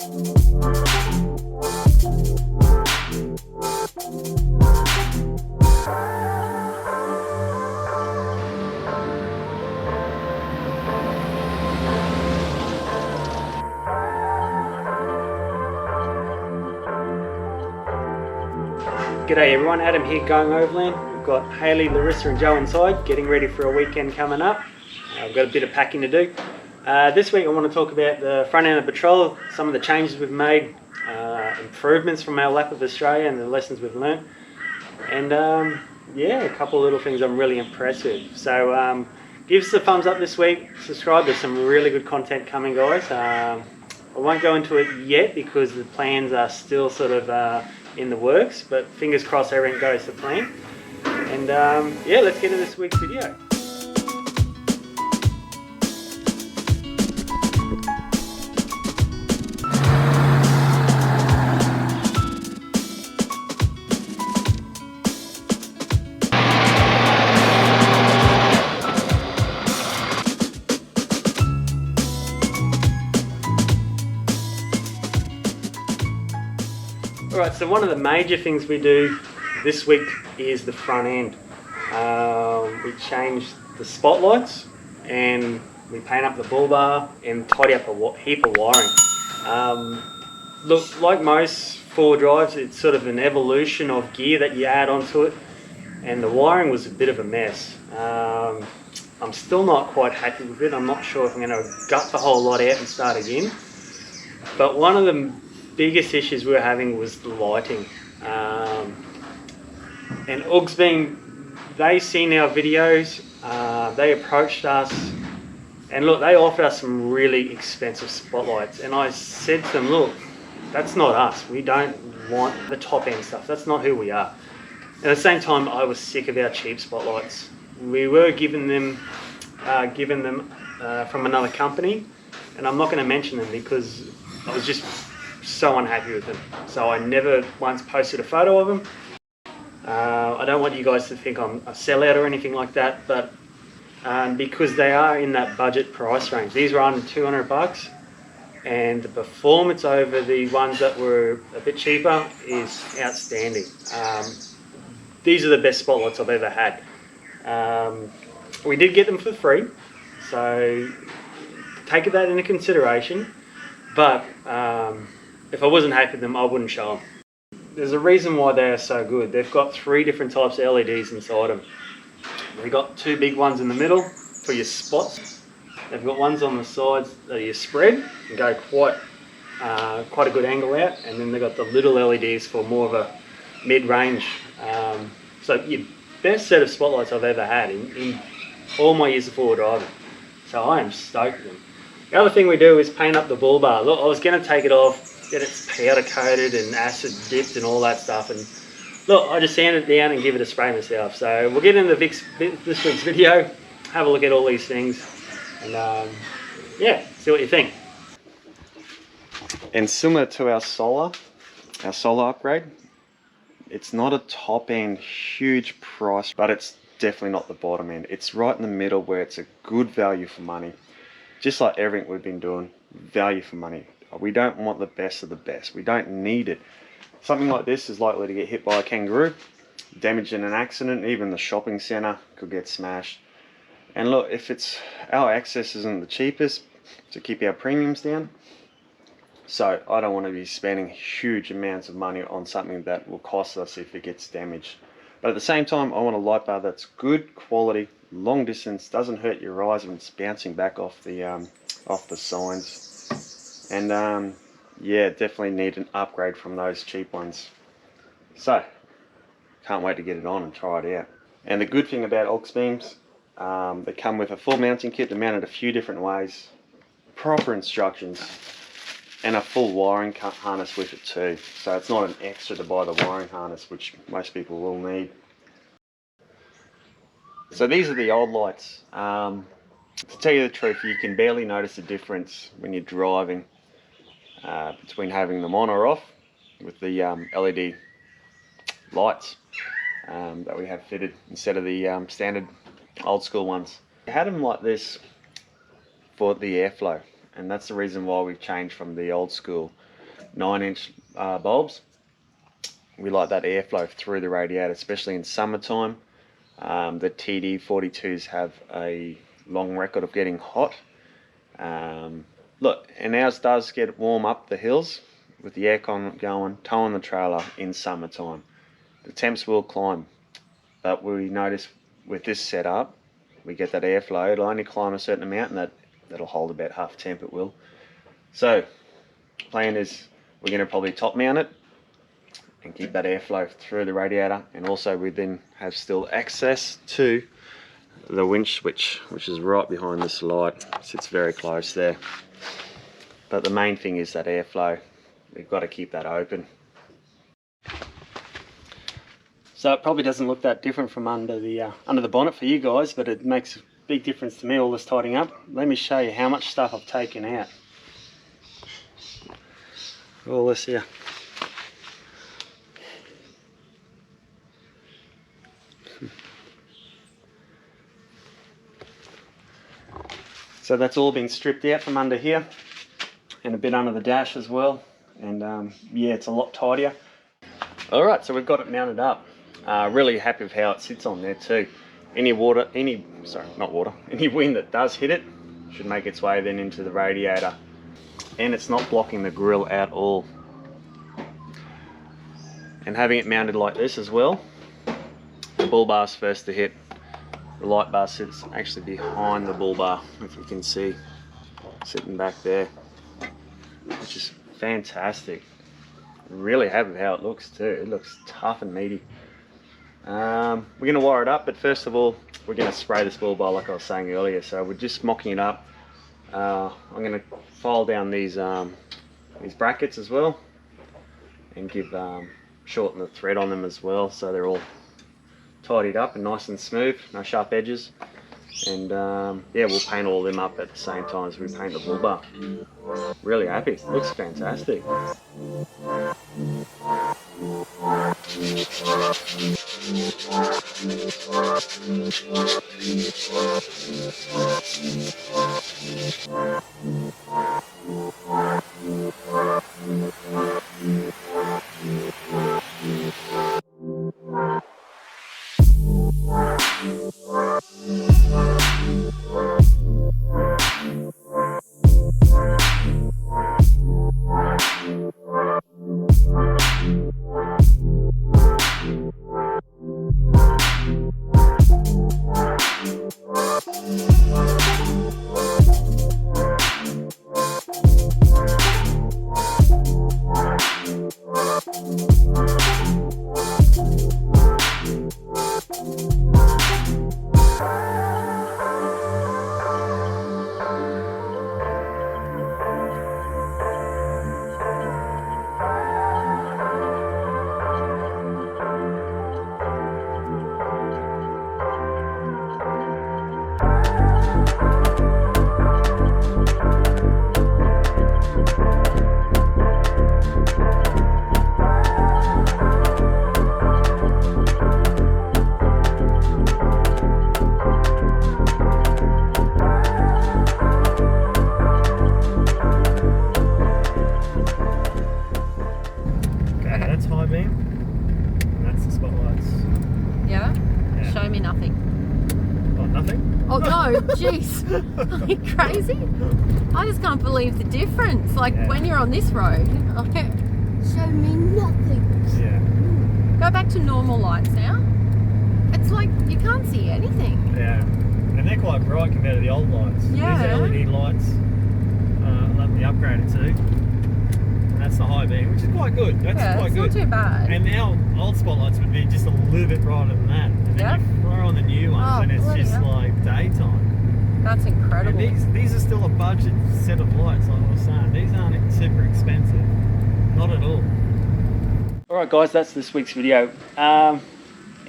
G'day everyone, Adam here, going overland. We've got Hayley, Larissa and Joe inside, getting ready for a weekend coming up. I've got a bit of packing to do. This week I want to talk about the front end of patrol, some of the changes we've made, improvements from our lap of Australia and the lessons we've learned. And yeah, a couple of little things I'm really impressed with. So give us a thumbs up this week, subscribe, there's some really good content coming, guys. I won't go into it yet because the plans are still sort of in the works, but fingers crossed everything goes to plan. And yeah, let's get into this week's video. Alright, so one of the major things we do this week is the front end. We changed the spotlights and we paint up the bull bar and tidy up a heap of wiring. Look, like most four-wheel drives, it's sort of an evolution of gear that you add onto it, and the wiring was a bit of a mess. I'm still not quite happy with it. I'm not sure if I'm going to gut the whole lot out and start again. But one of the biggest issues we were having was the lighting. And Auxbeam, they seen our videos, they approached us, and look, they offered us some really expensive spotlights. And I said to them, look, that's not us. We don't want the top end stuff. That's not who we are. At the same time, I was sick of our cheap spotlights. We were given them from another company, and I'm not going to mention them because I was just so unhappy with them. So I never once posted a photo of them. I don't want you guys to think I'm a sellout or anything like that, but because they are in that budget price range. These were under 200 bucks, and the performance over the ones that were a bit cheaper is outstanding. These are the best spotlights I've ever had. We did get them for free, so take that into consideration, but if I wasn't happy with them, I wouldn't show them. There's a reason why they are so good. They've got 3 different types of LEDs inside them. They've got 2 big ones in the middle for your spots. They've got ones on the sides that you spread and go quite a good angle out, and then they've got the little LEDs for more of a mid-range. So your best set of spotlights I've ever had in all my years of four-wheel driving. So I am stoked with them. The other thing we do is paint up the bull bar. Look, I was going to take it off, get it powder coated and acid dipped and all that stuff, and look, I just sanded it down and give it a spray myself. So we'll get into this week's video, have a look at all these things, and yeah, see what you think. And similar to our solar upgrade, it's not a top end huge price, but it's definitely not the bottom end. It's right in the middle where it's a good value for money. Just like everything we've been doing, value for money. We don't want the best of the best. We don't need it. Something like this is likely to get hit by a kangaroo, damaged in an accident. Even the shopping centre could get smashed. And look, if it's our access isn't the cheapest to keep our premiums down, so I don't want to be spending huge amounts of money on something that will cost us if it gets damaged. But at the same time, I want a light bar that's good quality, long distance, doesn't hurt your eyes when it's bouncing back off the signs. And yeah, definitely need an upgrade from those cheap ones. So can't wait to get it on and try it out. And the good thing about Auxbeams, they come with a full mounting kit to mount it a few different ways, proper instructions, and a full wiring harness with it too. So it's not an extra to buy the wiring harness, which most people will need. So these are the old lights. To tell you the truth, you can barely notice the difference when you're driving between having them on or off with the LED lights that we have fitted instead of the standard old school ones. I had them like this for the airflow, and that's the reason why we've changed from the old school 9-inch bulbs. We like that airflow through the radiator, especially in summertime. The TD42s have a long record of getting hot. Look, and ours does get warm up the hills with the aircon going, towing the trailer in summertime. The temps will climb, but we notice with this setup, we get that airflow. It'll only climb a certain amount, and that'll hold about half temp, it will. So, plan is we're going to probably top mount it and keep that airflow through the radiator, and also we then have still access to the winch switch, which is right behind this light. It sits very close there. But the main thing is that airflow. We've got to keep that open. So it probably doesn't look that different from under the bonnet for you guys, but it makes a big difference to me, all this tidying up. Let me show you how much stuff I've taken out. All this here. So that's all been stripped out from under here, and a bit under the dash as well. And yeah, it's a lot tidier. All right, so we've got it mounted up. Really happy with how it sits on there too. Any wind that does hit it should make its way then into the radiator, and it's not blocking the grill at all. And having it mounted like this as well, the bull bar's first to hit. The light bar sits actually behind the bull bar, if you can see, sitting back there, which is fantastic. Really happy with how it looks too. It looks tough and meaty. We're going to wire it up, but first of all we're going to spray this bull bar like I was saying earlier. So we're just mocking it up. I'm going to file down these brackets as well, and shorten the thread on them as well, so they're all tidied up and nice and smooth, no sharp edges. And yeah, we'll paint all them up at the same time as we paint the bull bar. Really happy, looks fantastic. That's high beam, and that's the spotlights. Yeah? Show me nothing. Oh, nothing? Oh no, jeez. Are you crazy? I just can't believe the difference. Like when you're on this road, okay, show me nothing. Yeah. Go back to normal lights now. It's like you can't see anything. Yeah. And they're quite bright compared to the old lights. Yeah. These are LED lights. Let me upgrade it too. That's the high beam, which is quite good. That's quite good. It's not too bad. And our old spotlights would be just a little bit brighter than that. And then you throw on the new ones, and it's just like daytime. That's incredible. And these are still a budget set of lights, like I was saying. These aren't super expensive. Not at all. Alright guys, that's this week's video. Look, I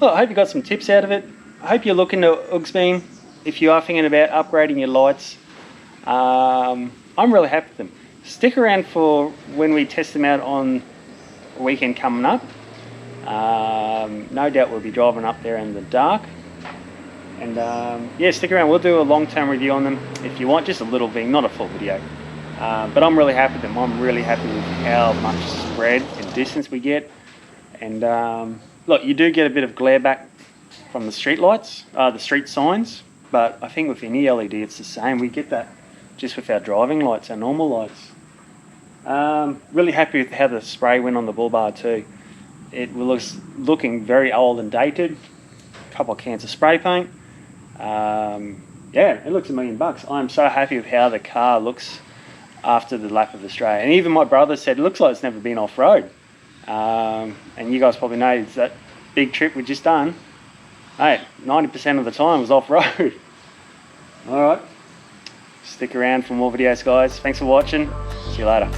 hope you got some tips out of it. I hope you're looking to Auxbeam if you are thinking about upgrading your lights. I'm really happy with them. Stick around for when we test them out on a weekend coming up. No doubt we'll be driving up there in the dark. And yeah, stick around. We'll do a long-term review on them if you want, just a little thing, not a full video. But I'm really happy with them. I'm really happy with how much spread and distance we get. And look, you do get a bit of glare back from the street lights, the street signs, but I think with any LED it's the same. We get that just with our driving lights, our normal lights. Really happy with how the spray went on the bull bar too. It was looking very old and dated. A couple of cans of spray paint. Yeah, it looks $1 million. I'm so happy with how the car looks after the lap of Australia. And even my brother said it looks like it's never been off-road. And you guys probably know it's that big trip we just done. Hey, 90% of the time was off-road. Alright, stick around for more videos, guys. Thanks for watching. See you later.